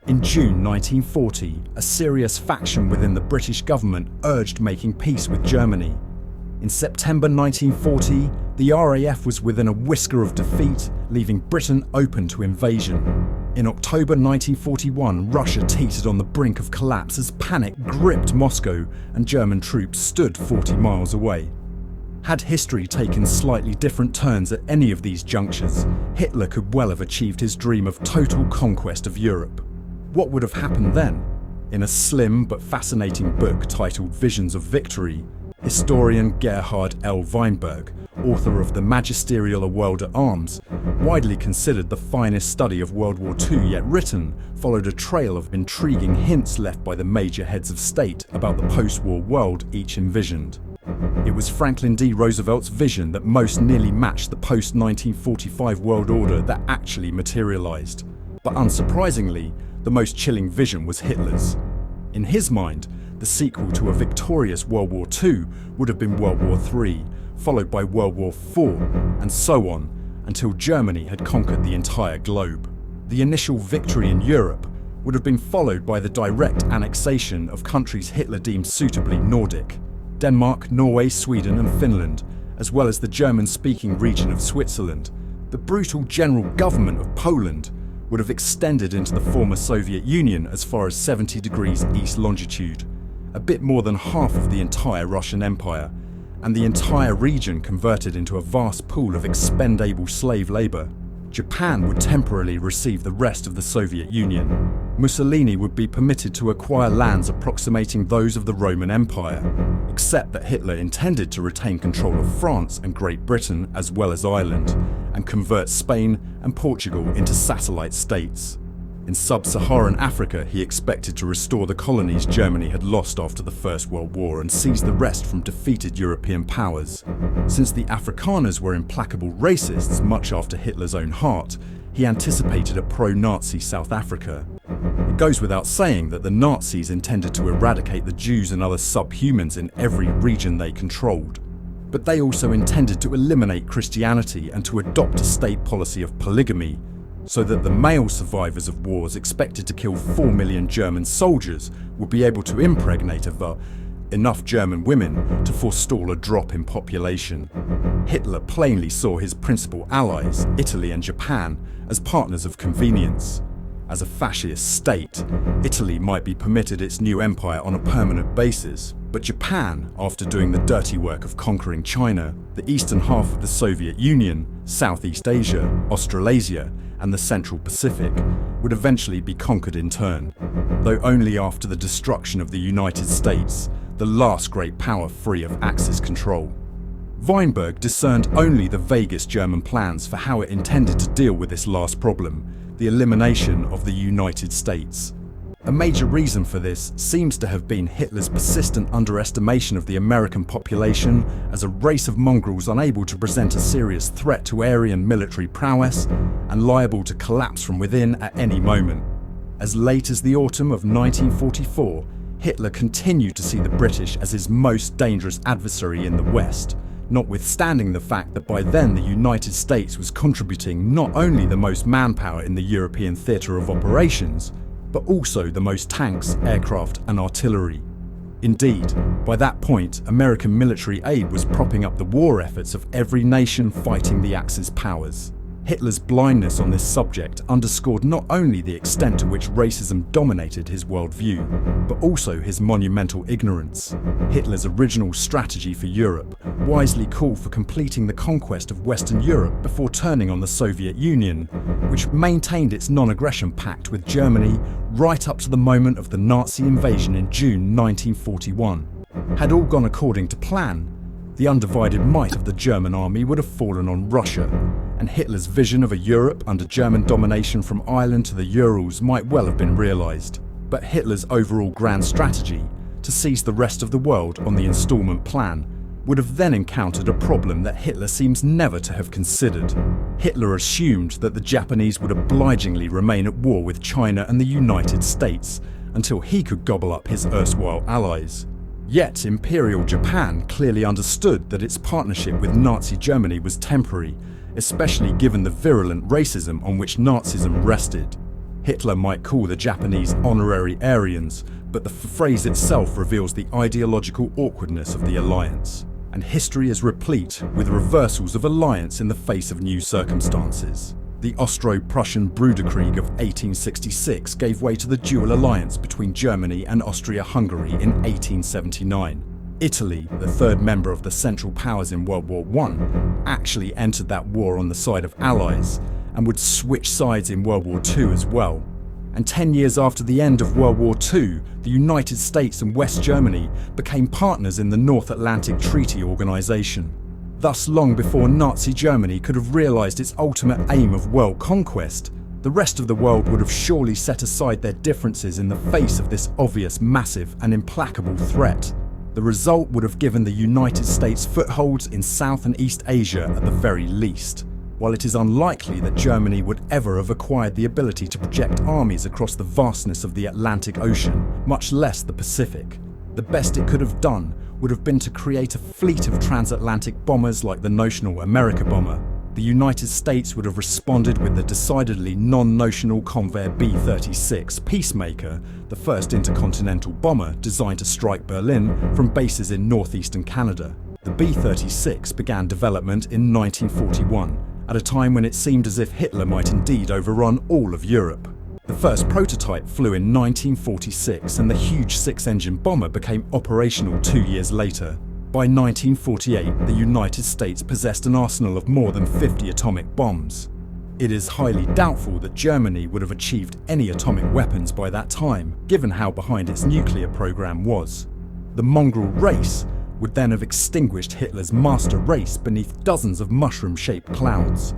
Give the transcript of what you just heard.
In June 1940, a serious faction within the British government urged making peace with Germany. In September 1940, the RAF was within a whisker of defeat, leaving Britain open to invasion. In October 1941, Russia teetered on the brink of collapse as panic gripped Moscow and German troops stood 40 miles away. Had history taken slightly different turns at any of these junctures, Hitler could well have achieved his dream of total conquest of Europe. What would have happened then? In a slim but fascinating book titled Visions of Victory, historian Gerhard L. Weinberg, author of The Magisterial A World at Arms, widely considered the finest study of World War II yet written, followed a trail of intriguing hints left by the major heads of state about the post-war world each envisioned. It was Franklin D. Roosevelt's vision that most nearly matched the post-1945 world order that actually materialized. But unsurprisingly, the most chilling vision was Hitler's. In his mind, the sequel to a victorious World War II would have been World War III, followed by World War IV, and so on, until Germany had conquered the entire globe. The initial victory in Europe would have been followed by the direct annexation of countries Hitler deemed suitably Nordic: Denmark, Norway, Sweden and Finland, as well as the German-speaking region of Switzerland. The brutal general government of Poland would have extended into the former Soviet Union as far as 70 degrees east longitude, a bit more than half of the entire Russian Empire, and the entire region converted into a vast pool of expendable slave labor. Japan would temporarily receive the rest of the Soviet Union. Mussolini would be permitted to acquire lands approximating those of the Roman Empire, except that Hitler intended to retain control of France and Great Britain as well as Ireland, and convert Spain and Portugal into satellite states. In sub-Saharan Africa, he expected to restore the colonies Germany had lost after the First World War and seize the rest from defeated European powers. Since the Afrikaners were implacable racists much after Hitler's own heart, he anticipated a pro-Nazi South Africa. It goes without saying that the Nazis intended to eradicate the Jews and other subhumans in every region they controlled. But they also intended to eliminate Christianity and to adopt a state policy of polygamy, so that the male survivors of wars expected to kill 4 million German soldiers would be able to impregnate enough German women to forestall a drop in population. Hitler plainly saw his principal allies, Italy and Japan, as partners of convenience. As a fascist state, Italy might be permitted its new empire on a permanent basis, but Japan, after doing the dirty work of conquering China, the eastern half of the Soviet Union, Southeast Asia, Australasia, and the Central Pacific, would eventually be conquered in turn, though only after the destruction of the United States, the last great power free of Axis control. Weinberg discerned only the vaguest German plans for how it intended to deal with this last problem: the elimination of the United States. A major reason for this seems to have been Hitler's persistent underestimation of the American population as a race of mongrels unable to present a serious threat to Aryan military prowess and liable to collapse from within at any moment. As late as the autumn of 1944, Hitler continued to see the British as his most dangerous adversary in the West, notwithstanding the fact that by then the United States was contributing not only the most manpower in the European theatre of operations, but also the most tanks, aircraft and artillery. Indeed, by that point, American military aid was propping up the war efforts of every nation fighting the Axis powers. Hitler's blindness on this subject underscored not only the extent to which racism dominated his worldview, but also his monumental ignorance. Hitler's original strategy for Europe wisely called for completing the conquest of Western Europe before turning on the Soviet Union, which maintained its non-aggression pact with Germany right up to the moment of the Nazi invasion in June 1941. Had all gone according to plan, the undivided might of the German army would have fallen on Russia, and Hitler's vision of a Europe under German domination from Ireland to the Urals might well have been realised. But Hitler's overall grand strategy, to seize the rest of the world on the installment plan, would have then encountered a problem that Hitler seems never to have considered. Hitler assumed that the Japanese would obligingly remain at war with China and the United States until he could gobble up his erstwhile allies. Yet Imperial Japan clearly understood that its partnership with Nazi Germany was temporary, especially given the virulent racism on which Nazism rested. Hitler might call the Japanese honorary Aryans, but the phrase itself reveals the ideological awkwardness of the alliance. And history is replete with reversals of alliance in the face of new circumstances. The Austro-Prussian Brüderkrieg of 1866 gave way to the dual alliance between Germany and Austria-Hungary in 1879. Italy, the third member of the Central Powers in World War I, actually entered that war on the side of Allies and would switch sides in World War II as well. And 10 years after the end of World War II, the United States and West Germany became partners in the North Atlantic Treaty Organization. Thus, long before Nazi Germany could have realized its ultimate aim of world conquest, the rest of the world would have surely set aside their differences in the face of this obvious, massive and implacable threat. The result would have given the United States footholds in South and East Asia at the very least. While it is unlikely that Germany would ever have acquired the ability to project armies across the vastness of the Atlantic Ocean, much less the Pacific, the best it could have done would have been to create a fleet of transatlantic bombers like the notional America bomber. The United States would have responded with the decidedly non-notional Convair B-36 Peacemaker, the first intercontinental bomber designed to strike Berlin from bases in northeastern Canada. The B-36 began development in 1941, at a time when it seemed as if Hitler might indeed overrun all of Europe. The first prototype flew in 1946 and the huge six-engine bomber became operational 2 years later. By 1948, the United States possessed an arsenal of more than 50 atomic bombs. It is highly doubtful that Germany would have achieved any atomic weapons by that time, given how behind its nuclear program was. The mongrel race would then have extinguished Hitler's master race beneath dozens of mushroom-shaped clouds.